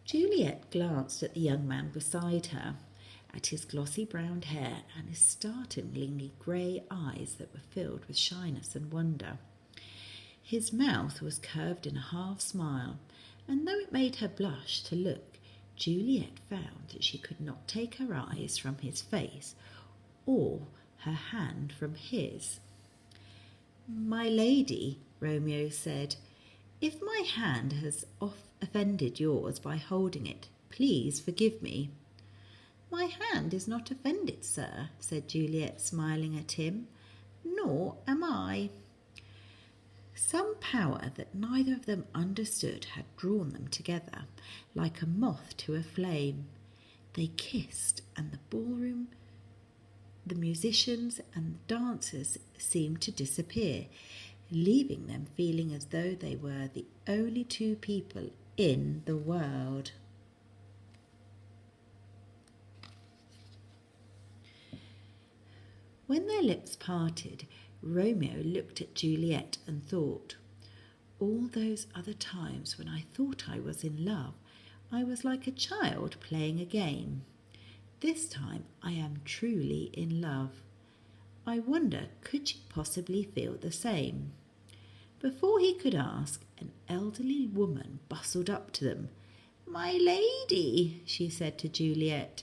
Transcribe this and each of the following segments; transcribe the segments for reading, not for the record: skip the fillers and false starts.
Juliet glanced at the young man beside her, at his glossy brown hair and his startlingly grey eyes that were filled with shyness and wonder. His mouth was curved in a half smile, and though it made her blush to look, Juliet found that she could not take her eyes from his face or her hand from his. "My lady," Romeo said, "if my hand has offended yours by holding it, please forgive me." "My hand is not offended, sir," said Juliet, smiling at him, "nor am I." Some power that neither of them understood had drawn them together, like a moth to a flame. They kissed, and the ballroom, the musicians and the dancers seemed to disappear, leaving them feeling as though they were the only two people in the world. When their lips parted, Romeo looked at Juliet and thought, "All those other times when I thought I was in love, I was like a child playing a game. This time I am truly in love. I wonder, could she possibly feel the same?" Before he could ask, an elderly woman bustled up to them. "My lady," she said to Juliet,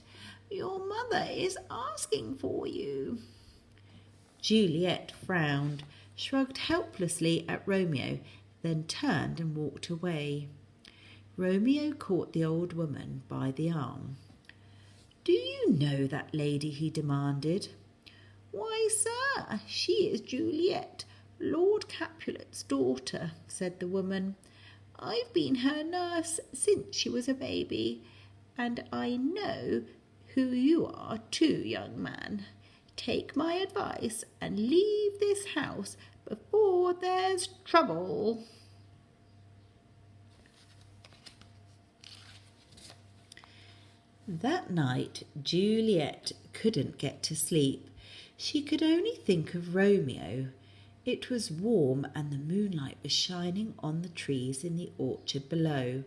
"your mother is asking for you." Juliet frowned, shrugged helplessly at Romeo, then turned and walked away. Romeo caught the old woman by the arm. "Do you know that lady?" he demanded. "Why, sir, she is Juliet, Lord Capulet's daughter," said the woman. "I've been her nurse since she was a baby, and I know who you are too, young man. Take my advice and leave this house before there's trouble." That night, Juliet couldn't get to sleep. She could only think of Romeo. It was warm and the moonlight was shining on the trees in the orchard below.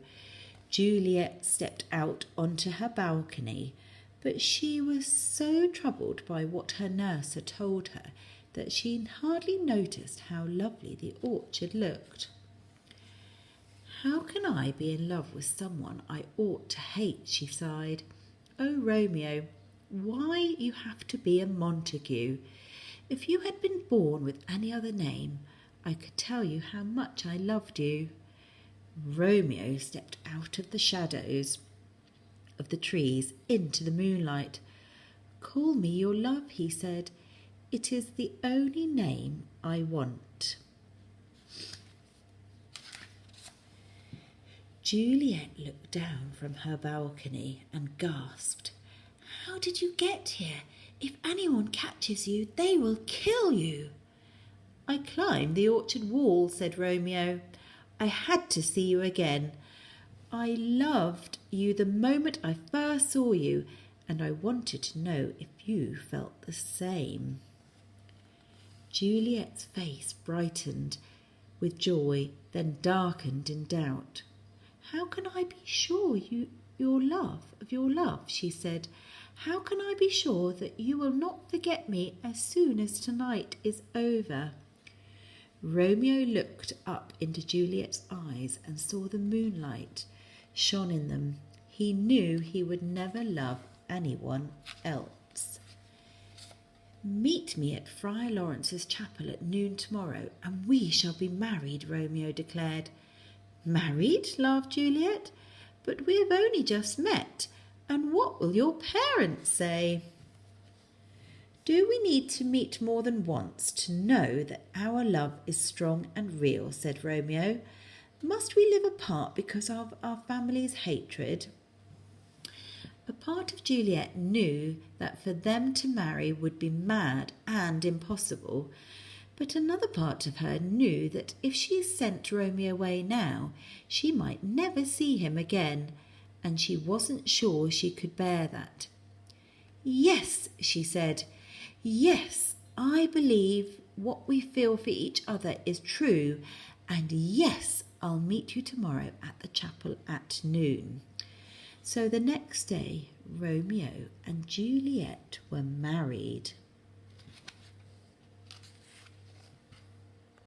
Juliet stepped out onto her balcony, but she was so troubled by what her nurse had told her that she hardly noticed how lovely the orchard looked. "How can I be in love with someone I ought to hate?" she sighed. "Oh, Romeo, why you have to be a Montague. If you had been born with any other name, I could tell you how much I loved you." Romeo stepped out of the shadows of the trees into the moonlight. "Call me your love," he said. "It is the only name I want." Juliet looked down from her balcony and gasped. "How did you get here? If anyone catches you, they will kill you." "I climbed the orchard wall," said Romeo. "I had to see you again. I loved you the moment I first saw you, and I wanted to know if you felt the same." Juliet's face brightened with joy, then darkened in doubt. "How can I be sure of your love?" she said. "How can I be sure that you will not forget me as soon as tonight is over?" Romeo looked up into Juliet's eyes and saw the moonlight shone in them. He knew he would never love anyone else. "Meet me at Friar Lawrence's chapel at noon tomorrow, and we shall be married," Romeo declared. "Married?" laughed Juliet. "But we have only just met, and what will your parents say?" "Do we need to meet more than once to know that our love is strong and real?" said Romeo. "Must we live apart because of our family's hatred?" A part of Juliet knew that for them to marry would be mad and impossible, but another part of her knew that if she sent Romeo away now, she might never see him again, and she wasn't sure she could bear that. "Yes," she said, "yes, I believe what we feel for each other is true, and yes, I'll meet you tomorrow at the chapel at noon." So the next day, Romeo and Juliet were married.